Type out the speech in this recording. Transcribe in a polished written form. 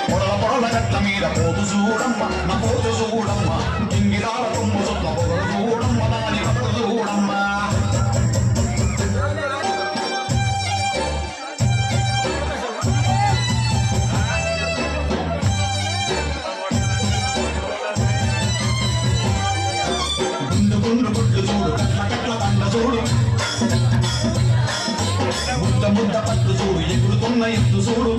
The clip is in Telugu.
పొరల పొరల గట్ల మీద పోతు చూడమ్మ నా పోతు చూడమ్మ గింగిరాల కొమ్ము చుట్ల పొగలు చూడమ్మ దాని పొగలు చూడమ్మ గుండు గుడ్లు చూడు కట్ల కట్ల దండ చూడు ముద్ద ముద్ద పట్టు చూడు ఎగురుతున్న ఎత్తు చూడు